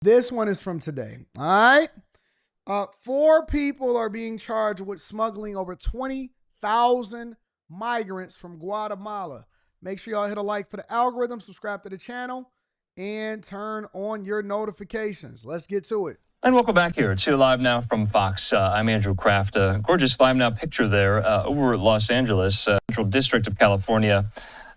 This one is from today. All right. 4 people are being charged with smuggling over 20,000 migrants from Guatemala. Make sure y'all hit a like for the algorithm, subscribe to the channel, and turn on your notifications. Let's get to it. And welcome back here to Live Now from Fox. I'm Andrew Kraft. Gorgeous Live Now picture there over Los Angeles, Central District of California.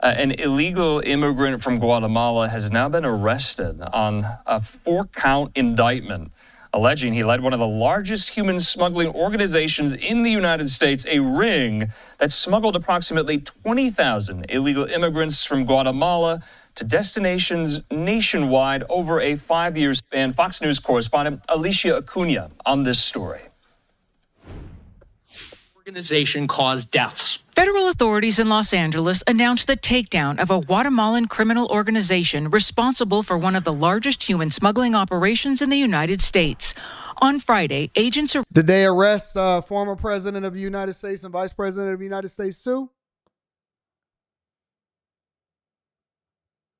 An illegal immigrant from Guatemala has now been arrested on a 4-count indictment, alleging he led one of the largest human smuggling organizations in the United States, a ring that smuggled approximately 20,000 illegal immigrants from Guatemala to destinations nationwide over a 5-year span. Fox News correspondent Alicia Acuna on this story. Organization caused deaths. Federal authorities in Los Angeles announced the takedown of a Guatemalan criminal organization responsible for one of the largest human smuggling operations in the United States. On Friday, agents Did they arrest former president of the United States and vice president of the United States too?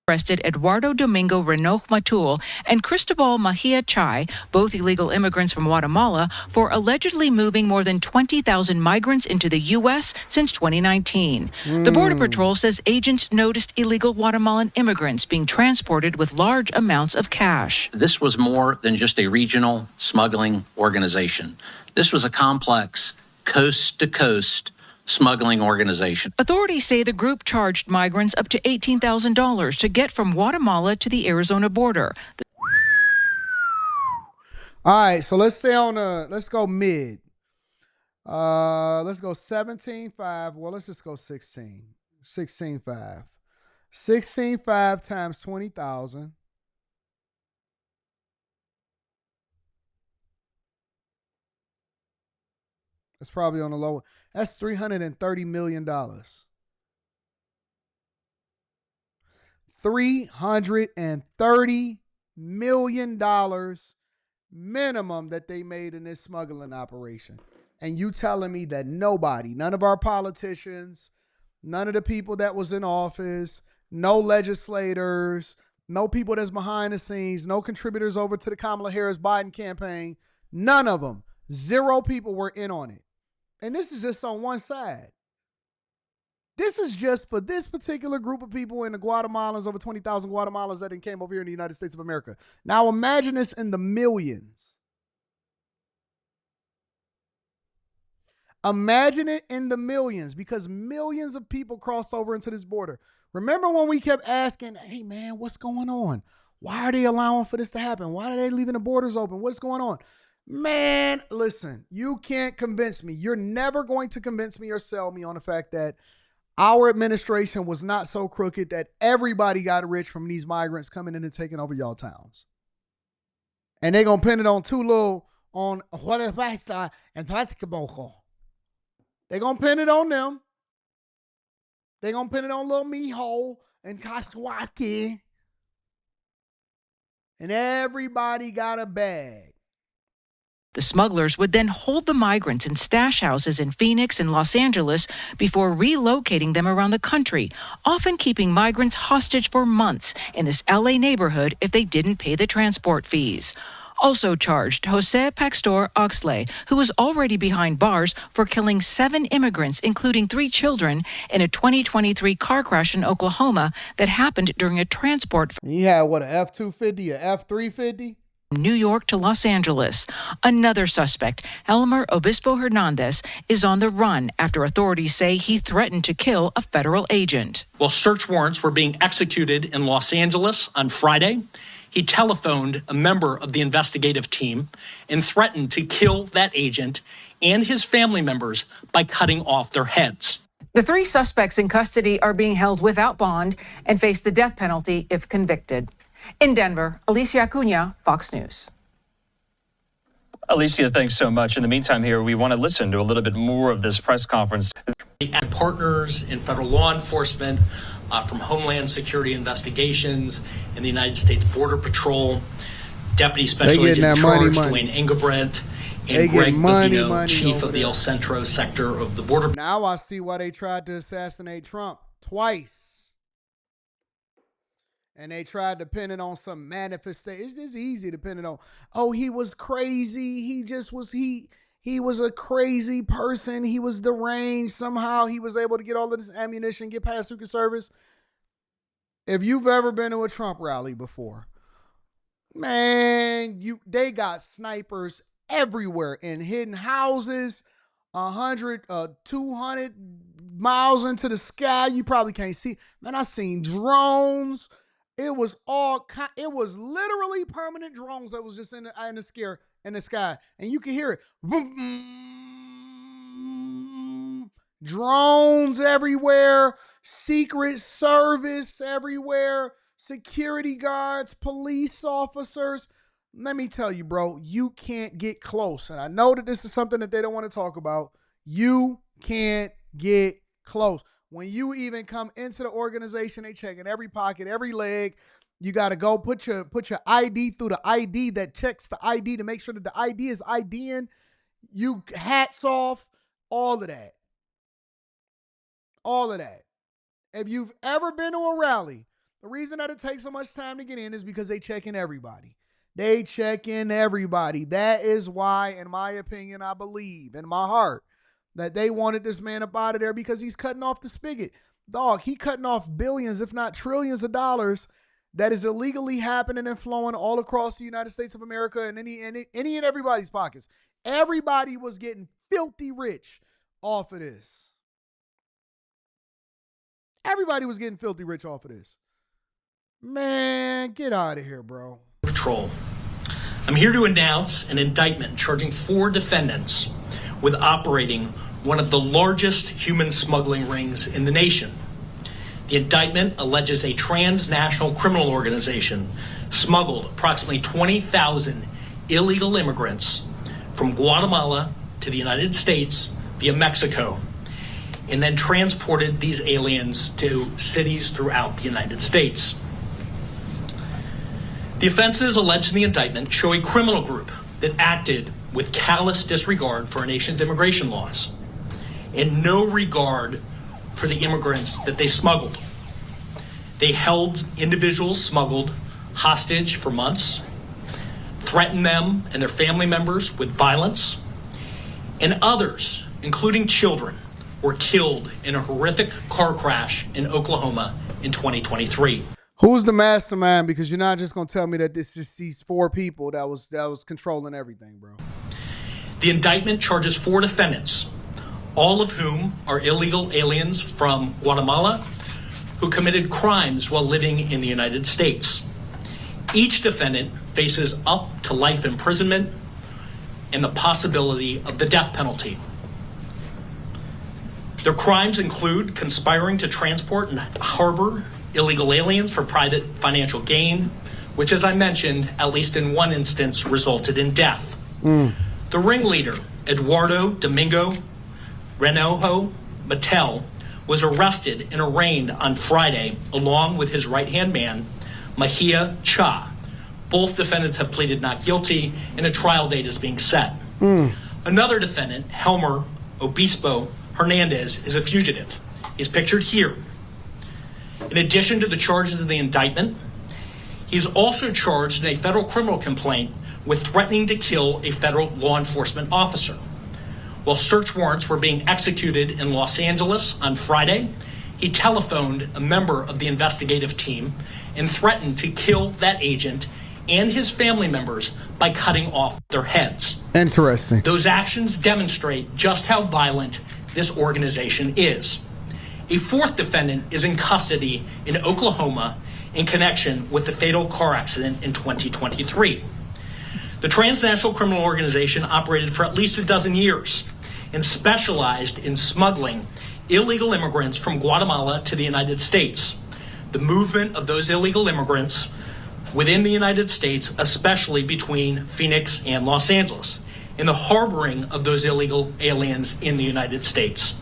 arrested Eduardo Domingo Renoch Matul and Cristobal Mejia Chay, both illegal immigrants from Guatemala, for allegedly moving more than 20,000 migrants into the U.S. since 2019. The Border Patrol says agents noticed illegal Guatemalan immigrants being transported with large amounts of cash. This was more than just a regional smuggling organization. This was a complex, coast-to-coast smuggling organization. Authorities say the group charged migrants up to $18,000 to get from Guatemala to the Arizona border. All right, so let's stay on let's go mid. Let's go 17.5. Well, let's just go 16. 16.5. 16.5 times 20,000. That's probably on the low. That's $330 million. $330 million minimum that they made in this smuggling operation. And you telling me that nobody, none of our politicians, none of the people that was in office, no legislators, no people that's behind the scenes, no contributors over to the Kamala Harris Biden campaign, none of them, 0 people were in on it. And this is just on one side. This is just for this particular group of people in the Guatemalans, over 20,000 Guatemalans that came over here in the United States of America. Now imagine this in the millions. Imagine it in the millions, because millions of people crossed over into this border. Remember when we kept asking, hey man, what's going on? Why are they allowing for this to happen? Why are they leaving the borders open? What's going on? Man, listen, you can't convince me. You're never going to convince me or sell me on the fact that our administration was not so crooked that everybody got rich from these migrants coming in and taking over y'all towns. And they're going to pin it on too little on what is basta and Taticaboco. They're going to pin it on them. They're going to pin it on little Mijo and Kaswaki. And everybody got a bag. The smugglers would then hold the migrants in stash houses in Phoenix and Los Angeles before relocating them around the country, often keeping migrants hostage for months in this LA neighborhood if they didn't pay the transport fees. Also charged, Jose Pastor Oxley, who was already behind bars for killing 7 immigrants, including 3 children, in a 2023 car crash in Oklahoma that happened during a transport. He had what, an F-250, a F-350? New York to Los Angeles. Another suspect, Elmer Obispo Hernandez, is on the run after authorities say he threatened to kill a federal agent. While search warrants were being executed in Los Angeles on Friday, he telephoned a member of the investigative team and threatened to kill that agent and his family members by cutting off their heads. The 3 suspects in custody are being held without bond and face the death penalty if convicted. In Denver, Alicia Acuna, Fox News. Alicia, thanks so much. In the meantime here, we want to listen to a little bit more of this press conference. And partners in federal law enforcement, from Homeland Security Investigations and the United States Border Patrol, Deputy Special Agent Charge Dwayne Engelbrecht, and Greg Bugino, Chief of the El Centro sector of the Border. Now I see why they tried to assassinate Trump twice. And they tried to pin it on some manifestation. It's just easy to pin it on. Oh, he was crazy. He was a crazy person. He was deranged. Somehow he was able to get all of this ammunition, get past Secret Service. If you've ever been to a Trump rally before, man, they got snipers everywhere in hidden houses, 100, 200 miles into the sky. You probably can't see. Man, I seen drones. It was literally permanent drones that was just in the sky, and you can hear it. Drones everywhere, Secret Service everywhere, security guards, police officers. Let me tell you, bro, you can't get close. And I know that this is something that they don't want to talk about. You can't get close. When you even come into the organization, they checking every pocket, every leg. You got to go put your ID through the ID that checks the ID to make sure that the ID is IDing. You hats off, all of that. All of that. If you've ever been to a rally, the reason that it takes so much time to get in is because they check in everybody. They check in everybody. That is why, in my opinion, I believe in my heart that they wanted this man up out of there, because he's cutting off the spigot. Dog, he cutting off billions, if not trillions of dollars that is illegally happening and flowing all across the United States of America and any and everybody's pockets. Everybody was getting filthy rich off of this. Everybody was getting filthy rich off of this. Man, get out of here, bro. Patrol. I'm here to announce an indictment charging 4 defendants with operating one of the largest human smuggling rings in the nation. The indictment alleges a transnational criminal organization smuggled approximately 20,000 illegal immigrants from Guatemala to the United States via Mexico, and then transported these aliens to cities throughout the United States. The offenses alleged in the indictment show a criminal group that acted with callous disregard for our nation's immigration laws and no regard for the immigrants that they smuggled. They held individuals smuggled hostage for months, threatened them and their family members with violence, and others, including children, were killed in a horrific car crash in Oklahoma in 2023. Who's the mastermind? Because you're not just going to tell me that this just these 4 people that was controlling everything, bro. The indictment charges 4 defendants, all of whom are illegal aliens from Guatemala who committed crimes while living in the United States. Each defendant faces up to life imprisonment and the possibility of the death penalty. Their crimes include conspiring to transport and harbor illegal aliens for private financial gain, which, as I mentioned, at least in one instance, resulted in death. The ringleader, Eduardo Domingo Renojo Mattel, was arrested and arraigned on Friday, along with his right-hand man, Mahia Cha. Both defendants have pleaded not guilty, and a trial date is being set. Another defendant, Helmer Obispo Hernandez, is a fugitive. He's pictured here. In addition to the charges in the indictment, he's also charged in a federal criminal complaint with threatening to kill a federal law enforcement officer. While search warrants were being executed in Los Angeles on Friday, he telephoned a member of the investigative team and threatened to kill that agent and his family members by cutting off their heads. Interesting. Those actions demonstrate just how violent this organization is. A 4th defendant is in custody in Oklahoma in connection with the fatal car accident in 2023. The transnational criminal organization operated for at least a dozen years and specialized in smuggling illegal immigrants from Guatemala to the United States. The movement of those illegal immigrants within the United States, especially between Phoenix and Los Angeles, and the harboring of those illegal aliens in the United States.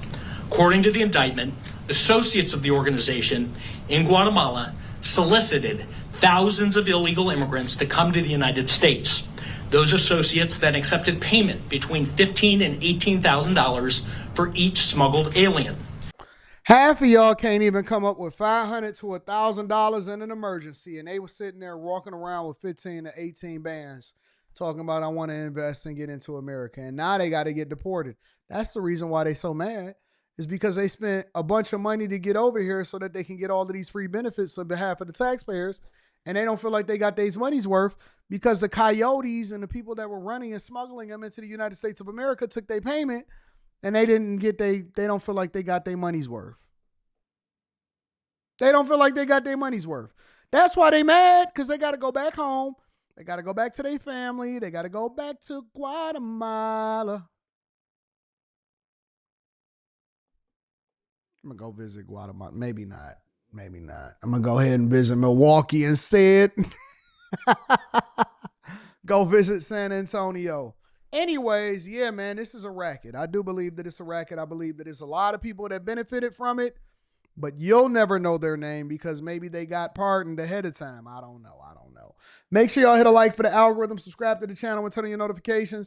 According to the indictment, associates of the organization in Guatemala solicited thousands of illegal immigrants to come to the United States. Those associates then accepted payment between $15,000 and $18,000 for each smuggled alien. Half of y'all can't even come up with $500 to $1,000 in an emergency, and they were sitting there walking around with 15 to 18 bands talking about, I want to invest and get into America, and now they got to get deported. That's the reason why they so mad, is because they spent a bunch of money to get over here so that they can get all of these free benefits on behalf of the taxpayers, and they don't feel like they got their money's worth because the coyotes and the people that were running and smuggling them into the United States of America took their payment, and they don't feel like they got their money's worth. They don't feel like they got their money's worth. That's why they mad, because they got to go back home. They got to go back to their family. They got to go back to Guatemala. I'm going to go visit Guatemala. Maybe not. Maybe not. I'm going to go ahead and visit Milwaukee instead. Go visit San Antonio. Anyways, yeah, man, this is a racket. I do believe that it's a racket. I believe that there's a lot of people that benefited from it, but you'll never know their name because maybe they got pardoned ahead of time. I don't know. Make sure y'all hit a like for the algorithm, subscribe to the channel, and turn on your notifications.